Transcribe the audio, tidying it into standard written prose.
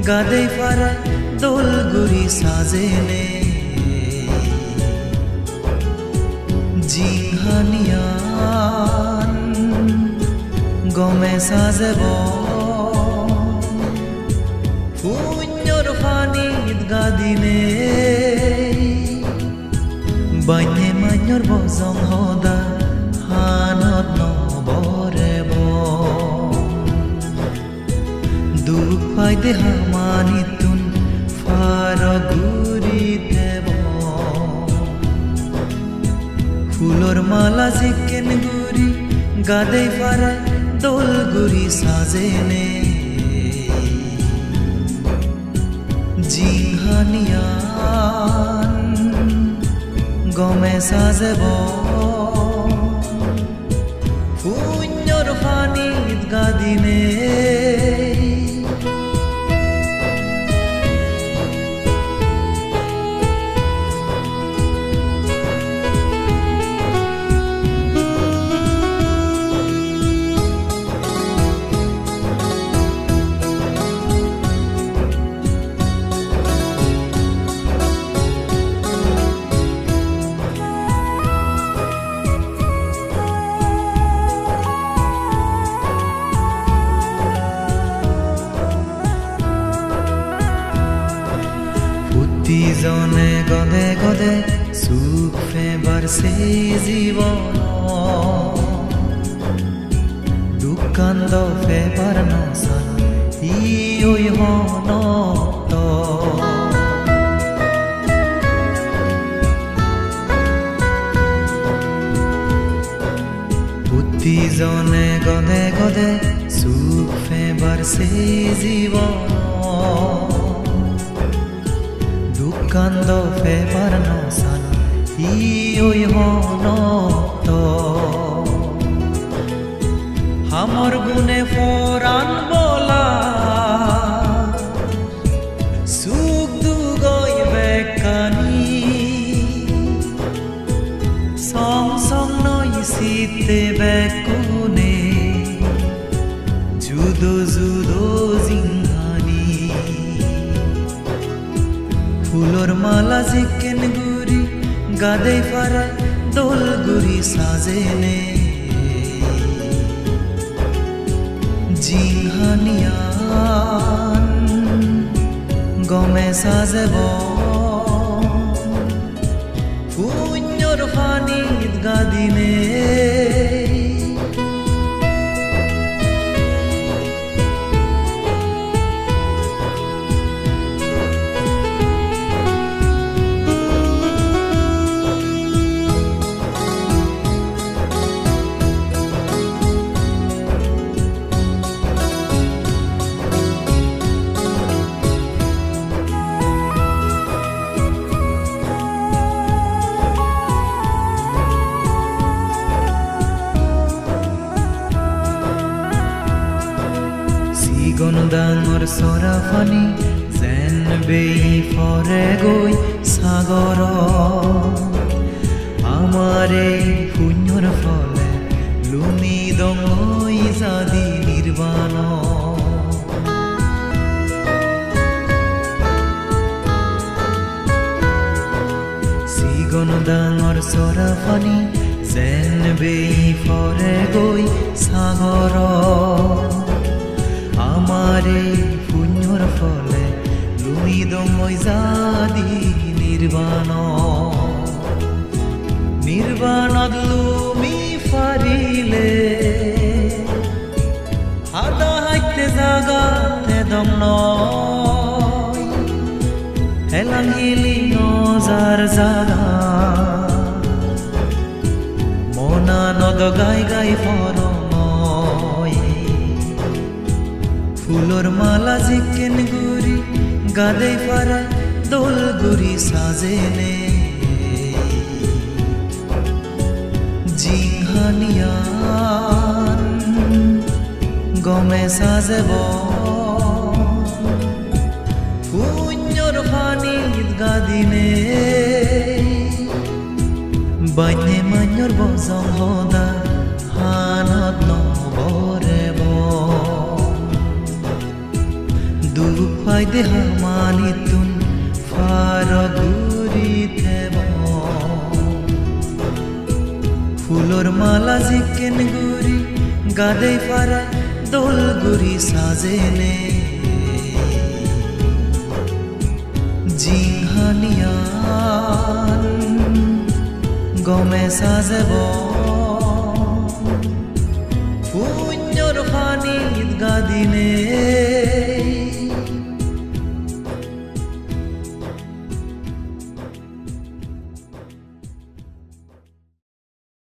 গাদে ফারা দোলগুড়ি সাজেনে জিংহানিয়ান গমে সাজেব পুণ্যর ফানিত গাদিনে বাইনে মান্যর বজং হদা হানত নবরেব দুখ পাইতে হামানিতুন ফারগুরি দেব ফুলর মালা জিকেন গুরি গাদে ফারা দোলগুড়ি সাজেনে জিংহানিয়ান গমে সাজেব পুণ্যর ফানিত গাদিনে জনে গদে গদে সুখ ফেবার সে জীবন দুঃখান্দ ফেবার নসান ই ওই হনত বুদ্ধি জনে গদে গদে সুখ ফেবার সে জীবন কান্দ ফেবার নসান ই ওই হনত হামর গুনে ফরান বলা সুখ দুগই বেকানি সং সং নই শীতে বেকুনে জুদো জুদো জিংহানি ফুলর মালা জিকেন গুরি গাদে ফারা দোলগুড়ি সাজেনে জিংহানিয়ান গমে সাজেব পুণ্যর ফানিত গাদিনে গনদাঙর সরাফানি যেন বেই ফরে গৈ সাগর আমার এই পুণ্যর ফলে লুমি দঙই জাদি নির্বাণ গনদাঙর সরাফানি যেন বেই ফরে গৈ সাগর আমারে পুণ্যর ফলে লুমি দমই জাদি নির্বাণ নির্বাণত লুমি ফারিলে আদা হাইতে জাগাতে দম নয় হেলাঙ্গিলি নজার জাগা মনা নদ গাই গাই ফর ফুলর মালা জিকেন গুরি গাদে ফারা দোলগুড়ি সাজেনে জিংহানিয়ান গমে সাজেব পুণ্যর ফানিত গাদিনে বাইনে মান্যর বজং হদা হানত নবরেব দুখ ফাইদে হামানিতুন ফারগুরি থেব ফুলর মালা জিকেন গুরি গাদে ফারা দোল গুরি সাজেনে জিংহানিয়ান গমে সাজেব পুণ্যর ফানিত গাদিনে